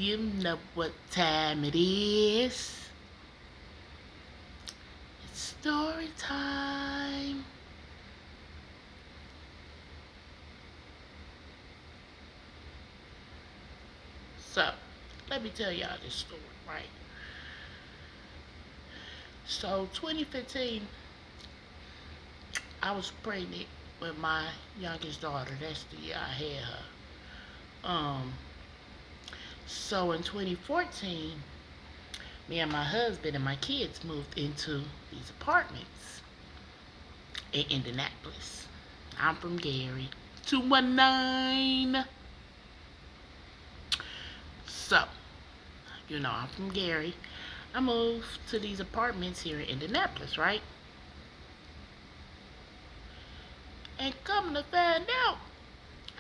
You know what time it is. It's story time. So, let me tell y'all this story, right? So, 2015, I was pregnant with my youngest daughter. That's the year I had her. Um, so in 2014, me and my husband and my kids moved into these apartments in Indianapolis. I'm from Gary. 219. So, I'm from Gary. I moved to these apartments here in Indianapolis, right? And coming to find out,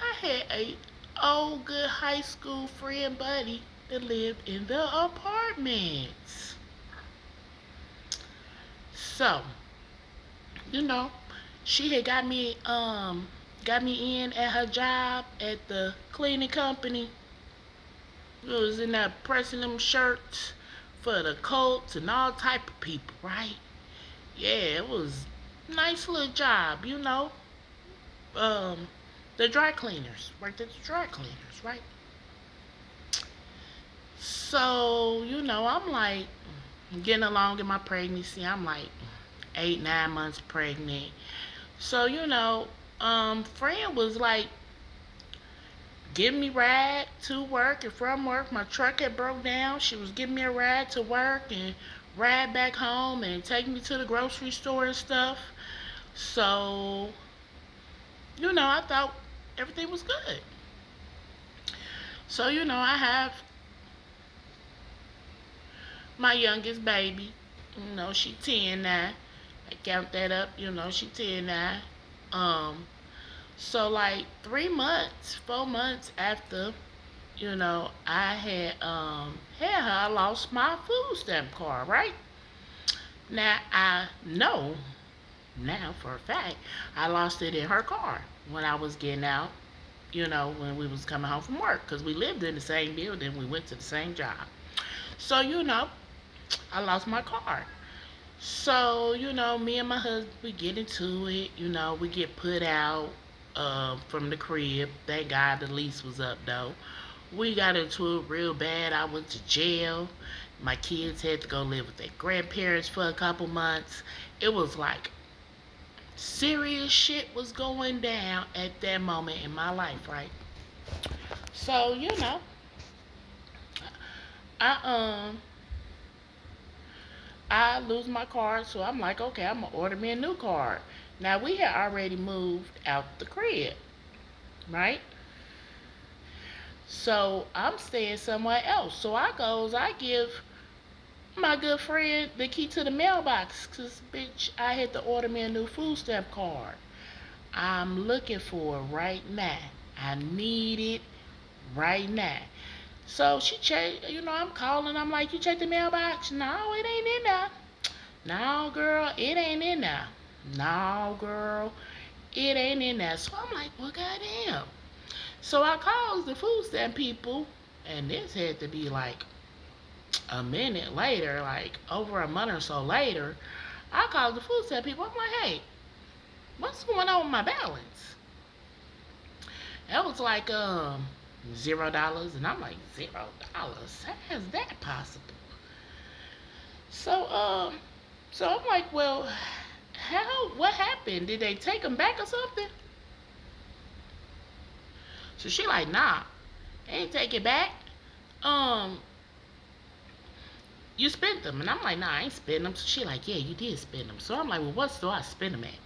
I had a old good high school friend buddy that lived in the apartments. So, you know, she had got me in at her job at the cleaning company. It was in there pressing them shirts for the Colts and all type of people, right? Yeah, it was a nice little job. Um, the dry cleaners worked at the dry cleaners, right? So, I'm like getting along in my pregnancy. I'm like 8, 9 months pregnant. So, friend was like giving me ride to work and from work. My truck had broke down. She was giving me a ride to work and ride back home and take me to the grocery store and stuff. So, I thought everything was good. So, I have my youngest baby. She 10 now. I count that up, she 10 now. Um, so like 3 months, 4 months after, I had her, I lost my food stamp card, right? Now I know now for a fact I lost it in her car when I was getting out, when we was coming home from work, because we lived in the same building, we went to the same job. So, I lost my card. So, me and my husband, we get into it. We get put out from the crib. Thank God the lease was up, though. We got into it real bad. I went to jail. My kids had to go live with their grandparents for a couple months. It was like serious shit was going down at that moment in my life, right? So, I I lose my card, so I'm like, okay, I'm gonna order me a new card. Now we had already moved out the crib, right? So I'm staying somewhere else. So I give my good friend the key to the mailbox, cause bitch, I had to order me a new food stamp card. I'm looking for it right now. I need it right now. So she checked, I'm calling. I'm like, you check the mailbox? No, it ain't in there. No, girl, it ain't in there. No, girl, it ain't in there. So I'm like, well, goddamn. So I called the food stamp people, and this had to be like a minute later, like over a month or so later. I called the food stamp people. I'm like, hey, what's going on with my balance? That was like $0, and I'm like, $0? How is that possible? So so I'm like, well, what happened? Did they take them back or something? So she like, nah, they ain't take it back. Um, you spent them. And I'm like, nah, I ain't spent them. So she like, yeah, you did spend them. So I'm like, well, what store I spend them at?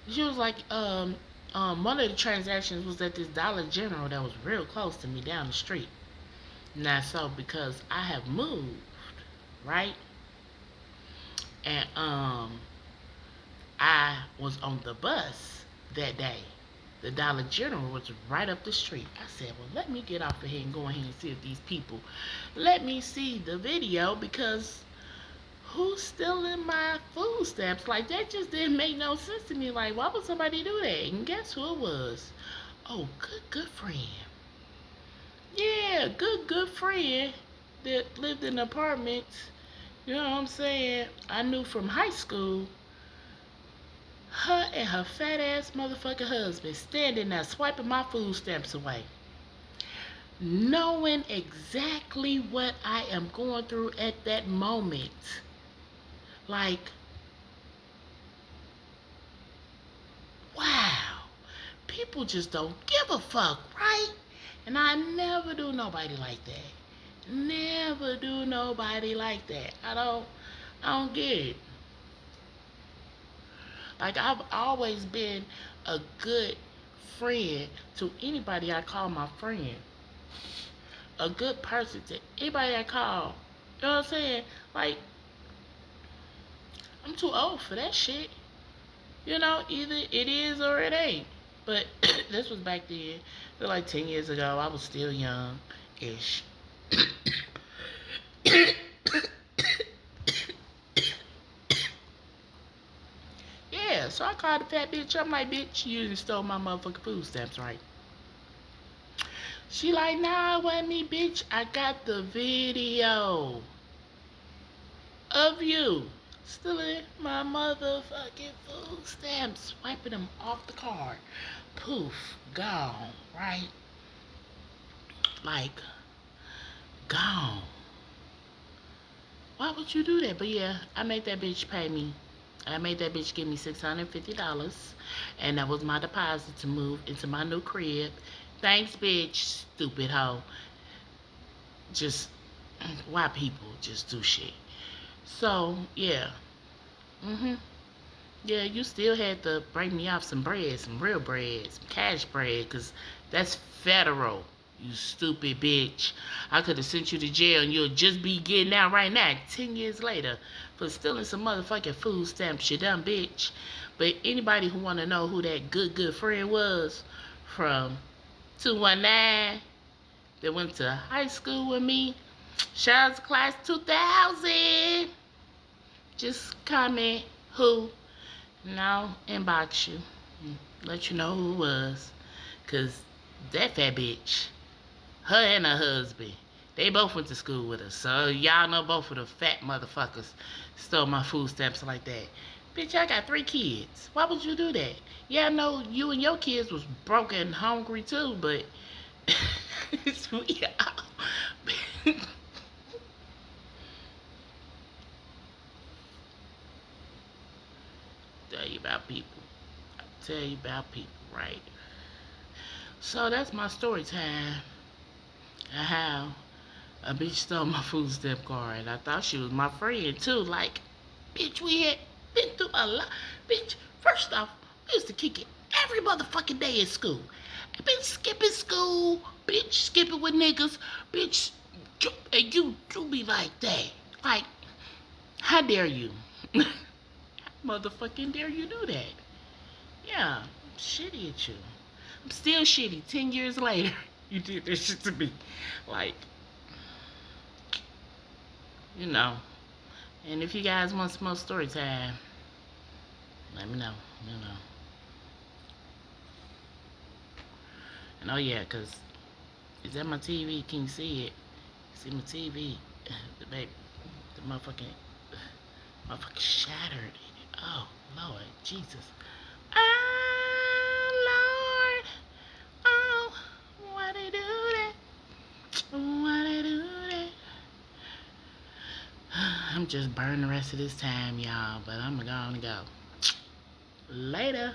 She was like, one of the transactions was at this Dollar General that was real close to me down the street. Now, so because I have moved, right? And I was on the bus that day. The Dollar General was right up the street. I said, well, let me get off of here and go ahead and see if these people let me see the video, because who's stealing my food stamps? Like, that just didn't make no sense to me. Like, why would somebody do that? And guess who it was? Oh, good friend. Yeah, good friend that lived in apartments. You know what I'm saying? I knew from high school, her and her fat ass motherfucking husband standing there swiping my food stamps away. Knowing exactly what I am going through at that moment. Like, wow. People just don't give a fuck, right? And I never do nobody like that. Never do nobody like that. I don't get it. Like I've always been a good friend to anybody I call my friend. A good person to anybody I call. You know what I'm saying? Like I'm too old for that shit. You know, either it is or it ain't. But this was back then. Like 10 years ago. I was still young ish. Yeah, so I called the fat bitch. I'm like, bitch, you done stole my motherfucking food stamps, right? She like, nah, it wasn't me, bitch. I got the video of you stealing my motherfucking food stamps, wiping them off the card. Poof, gone, right? Like, gone. Why would you do that? But yeah, I made that bitch pay me. I made that bitch give me $650, and that was my deposit to move into my new crib. Thanks, bitch, stupid hoe. Just why people just do shit. So yeah, yeah, you still had to bring me off some bread, some real bread, some cash bread, cause that's federal. You stupid bitch. I could have sent you to jail and you'll just be getting out right now, 10 years later, for stealing some motherfucking food stamps, you dumb bitch. But anybody who want to know who that good friend was from 219 that went to high school with me, shout out to class 2000. Just comment who, and I'll inbox you and let you know who it was. Cause that fat bitch, her and her husband, they both went to school with us. So y'all know both of the fat motherfuckers stole my food stamps like that. Bitch, I got 3 kids. Why would you do that? Yeah, I know you and your kids was broke and hungry too, but it's we tell you about people. I tell you about people, right? So that's my story time. How a bitch stole my food stamp card. I thought she was my friend too. Like, bitch, we had been through a lot. Bitch, first off, we used to kick it every motherfucking day at school. Bitch, skipping school. Bitch, skipping with niggas. Bitch, and you be like that. Like, how dare you? Motherfucking dare you do that? Yeah, I'm shitty at you. I'm still shitty 10 years later. You did this shit to me. Like, you know. And if you guys want some more story time, let me know. You know. And oh yeah, cause it's at my TV. Can you see it? See my TV? The baby, the motherfucking shattered. Oh Lord, Jesus. Oh Lord. Oh, why they do that? Why they do that? I'm just burning the rest of this time, y'all. But I'm gonna go. Later.